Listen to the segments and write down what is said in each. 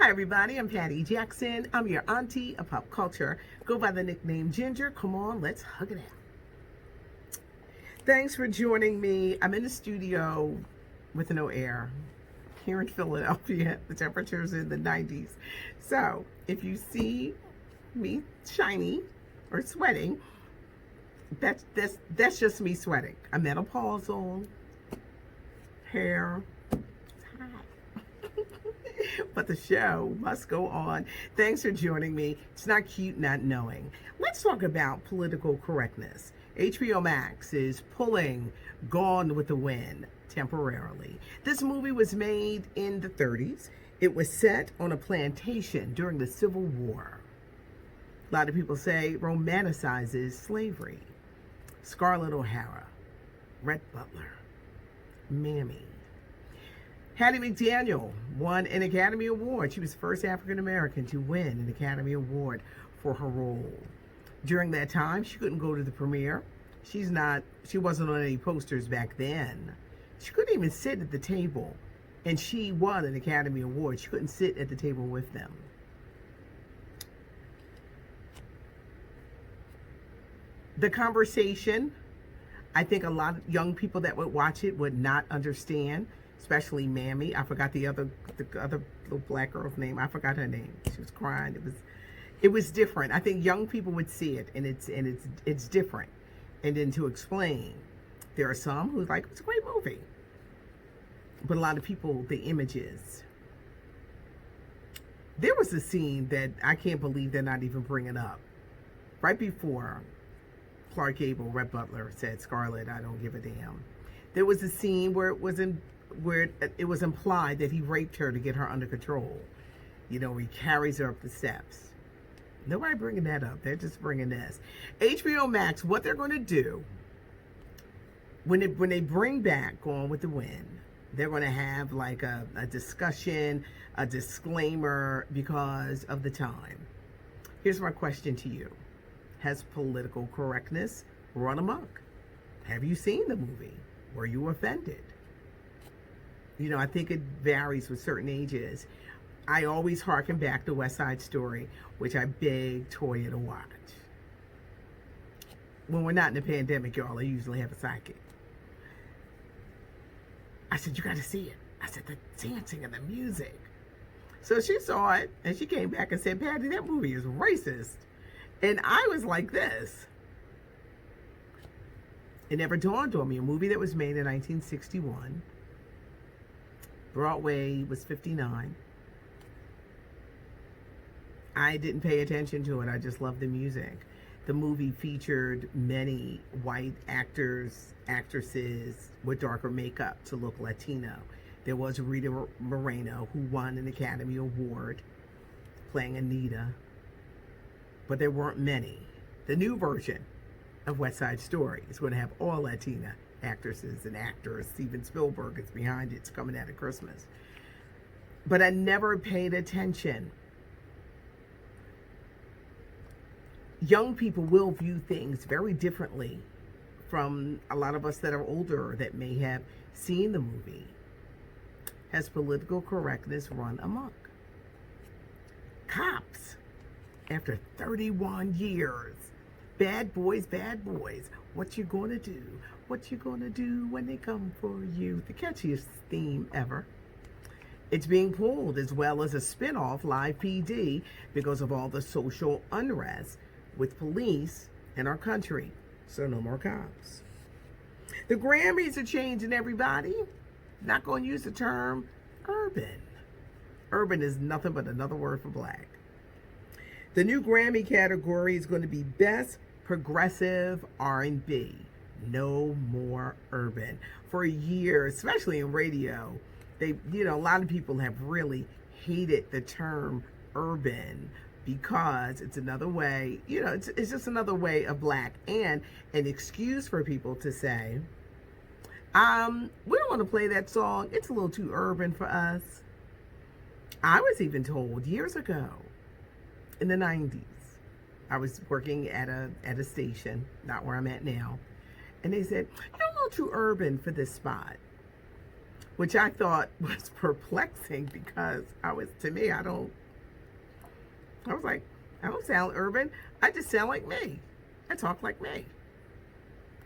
Hi everybody, I'm Patty Jackson. I'm your auntie of pop culture. Go by the nickname Ginger. Come on, let's hug it out. Thanks for joining me. I'm in the studio with no air here in Philadelphia. The temperature's in the 90s. So if you see me shiny or sweating, that's just me sweating. I'm menopausal, hair. But the show must go on. Thanks for joining me. It's not cute not knowing. Let's talk about political correctness. HBO Max is pulling Gone with the Wind temporarily. This movie was made in the 30s. It was set on a plantation during the Civil War. A lot of people say it romanticizes slavery. Scarlett O'Hara, Rhett Butler, Mammy. Hattie McDaniel won an Academy Award. She was the first African American to win an Academy Award for her role. During that time, she couldn't go to the premiere. She wasn't on any posters back then. She couldn't even sit at the table, and she won an Academy Award. She couldn't sit at the table with them. The conversation, I think a lot of young people that would watch it would not understand. Especially Mammy. I forgot the other little black girl's name. I forgot her name. She was crying. It was different. I think young people would see it, and it's different. And then to explain, there are some who's like, it's a great movie. But a lot of people, the images. There was a scene that I can't believe they're not even bringing up. Right before Clark Gable, Rhett Butler said, "Scarlett, I don't give a damn." There was a scene where it was implied that he raped her to get her under control. You know, he carries her up the steps. Nobody bringing that up. They're just bringing this. HBO Max, what they're going to do when they bring back Gone with the Wind, they're going to have like a discussion, a disclaimer because of the time. Here's my question to you. Has political correctness run amok? Have you seen the movie? Were you offended? You know, I think it varies with certain ages. I always harken back to West Side Story, which I begged Toya to watch. When we're not in a pandemic, y'all, I usually have a sidekick. I said, you got to see it. I said, the dancing and the music. So she saw it, and she came back and said, Patty, that movie is racist. And I was like this. It never dawned on me. A movie that was made in 1961. Broadway was 59. I didn't pay attention to it. I just loved the music. The movie featured many white actors, actresses with darker makeup to look Latino. There was Rita Moreno, who won an Academy Award playing Anita. But there weren't many. The new version of West Side Story is going to have all Latina actresses and actors. Steven Spielberg is behind it. It's coming out at Christmas. But I never paid attention. Young people will view things very differently from a lot of us that are older that may have seen the movie. Has political correctness run amok? Cops, after 31 years, bad boys, what you gonna do? What you gonna do when they come for you? The catchiest theme ever. It's being pulled as well as a spin-off, Live PD, because of all the social unrest with police in our country. So no more cops. The Grammys are changing, everybody. Not gonna use the term urban. Urban is nothing but another word for black. The new Grammy category is going to be Best Progressive R&B. No more urban. For a year, especially in radio, a lot of people have really hated the term urban because it's another way, it's just another way of black and an excuse for people to say, we don't want to play that song. It's a little too urban for us. I was even told years ago, in the 90s, I was working at a station, not where I'm at now, and they said, you're a little too urban for this spot. which I thought was perplexing because I was like, I don't sound urban. I just sound like me. I talk like me.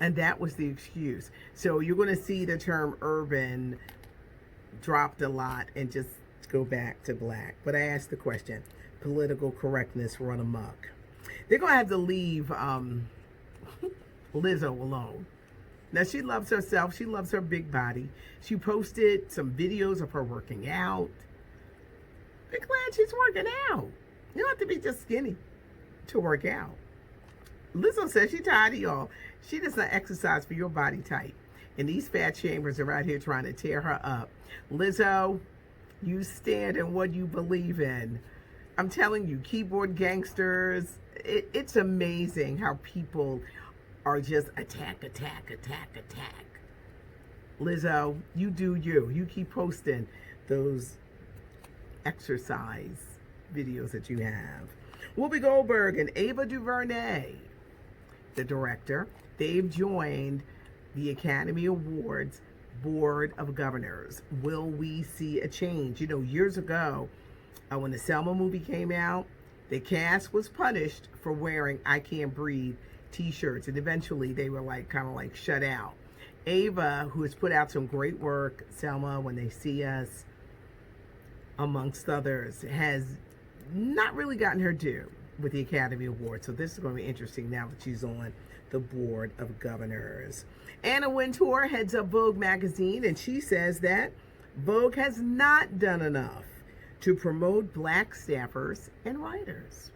And that was the excuse. So you're going to see the term urban dropped a lot and just go back to black. But I asked the question, political correctness run amok. They're going to have to leave Lizzo alone. Now, she loves herself. She loves her big body. She posted some videos of her working out. Be glad she's working out. You don't have to be just skinny to work out. Lizzo says she's tired of y'all. She does not exercise for your body type. And these fat chambers are out here trying to tear her up. Lizzo, you stand in what you believe in. I'm telling you, keyboard gangsters, it's amazing how people are just attack. Lizzo, you do you. You keep posting those exercise videos that you have. Whoopi Goldberg and Ava DuVernay, the director, they've joined the Academy Awards Board of Governors. Will we see a change? You know, years ago, when the Selma movie came out, the cast was punished for wearing I Can't Breathe t-shirts, and eventually they were kind of shut out. Ava, who has put out some great work, Selma, When They See Us, amongst others, has not really gotten her due with the Academy Awards. So this is going to be interesting now that she's on the Board of Governors. Anna Wintour heads up Vogue magazine, and she says that Vogue has not done enough to promote black staffers and writers.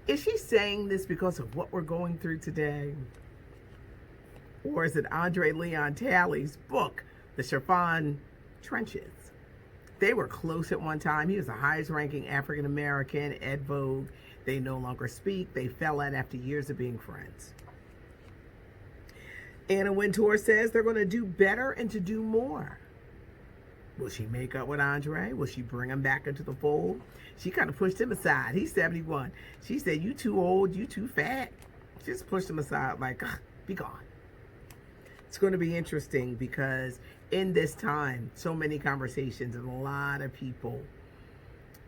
Is she saying this because of what we're going through today? Or is it Andre Leon Talley's book, The Chiffon Trenches? They were close at one time. He was the highest ranking African American at Vogue. They no longer speak. They fell out after years of being friends. Anna Wintour says they're going to do better and to do more. Will she make up with Andre? Will she bring him back into the fold? She kind of pushed him aside. He's 71. She said, you too old, you too fat. She just pushed him aside be gone. It's going to be interesting because in this time, so many conversations and a lot of people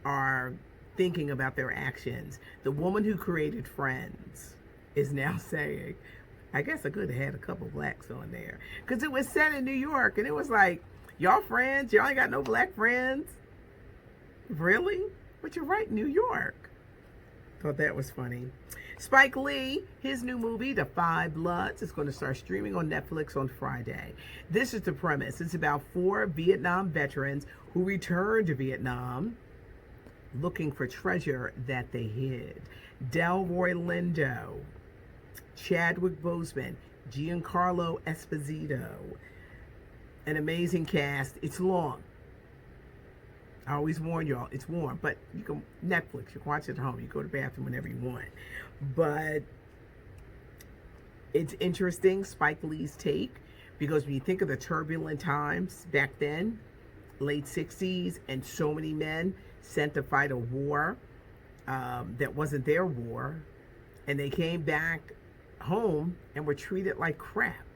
are thinking about their actions. The woman who created Friends is now saying, I guess I could have had a couple blacks on there. Because it was set in New York and it was like, y'all friends? Y'all ain't got no black friends? Really? But you're right, New York. Thought that was funny. Spike Lee, his new movie, The Five Bloods, is going to start streaming on Netflix on Friday. This is the premise. It's about 4 Vietnam veterans who returned to Vietnam looking for treasure that they hid. Delroy Lindo, Chadwick Boseman, Giancarlo Esposito. An amazing cast. It's long. I always warn y'all, it's warm, but you can Netflix, you can watch it at home, you go to the bathroom whenever you want. But it's interesting, Spike Lee's take, because when you think of the turbulent times back then, late 60s, and so many men sent to fight a war that wasn't their war, and they came back home and were treated like crap.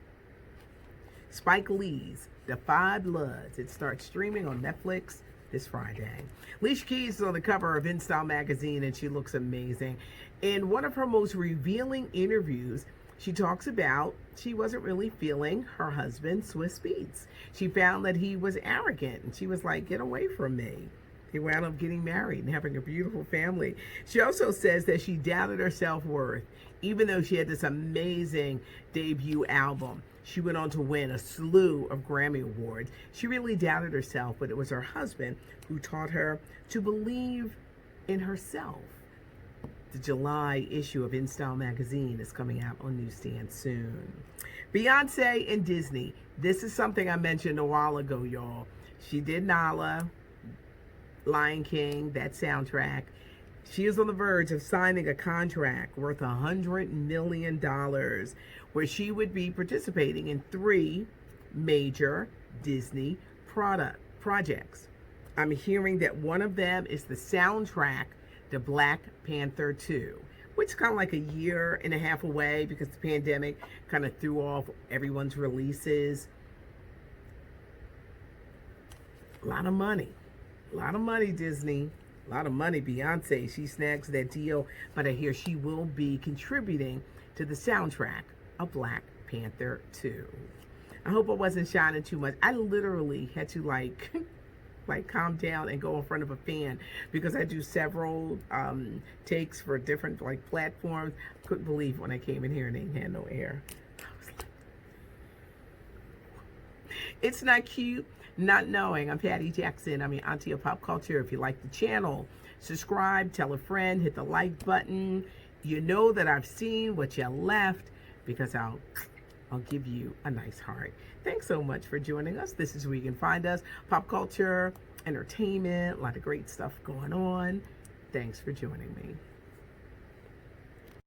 Spike Lee's The Five Bloods. It starts streaming on Netflix this Friday. Alicia Keys is on the cover of InStyle magazine, and she looks amazing. In one of her most revealing interviews, she talks about she wasn't really feeling her husband, Swiss Beats. She found that he was arrogant, and she was like, get away from me. They wound up getting married and having a beautiful family. She also says that she doubted her self-worth, even though she had this amazing debut album. She went on to win a slew of Grammy Awards. She really doubted herself, but it was her husband who taught her to believe in herself. The July issue of InStyle magazine is coming out on newsstands soon. Beyonce and Disney. This is something I mentioned a while ago, y'all. She did Nala, Lion King, that soundtrack. She is on the verge of signing a contract worth $100 million where she would be participating in 3 major Disney projects. I'm hearing that one of them is the soundtrack to Black Panther 2, which is kind of like a year and a half away because the pandemic kind of threw off everyone's releases. A lot of money. A lot of money, Disney. A lot of money, Beyonce. She snags that deal. But I hear she will be contributing to the soundtrack of Black Panther 2. I hope I wasn't shining too much. I literally had to like calm down and go in front of a fan because I do several takes for different like platforms. Couldn't believe when I came in here and they had no air. I was like, it's not cute not knowing. I'm Patty Jackson. I'm your auntie of pop culture. If you like the channel, subscribe, tell a friend, hit the like button. You know that I've seen what you left because I'll give you a nice heart. Thanks so much for joining us. This is where you can find us. Pop culture, entertainment, a lot of great stuff going on. Thanks for joining me.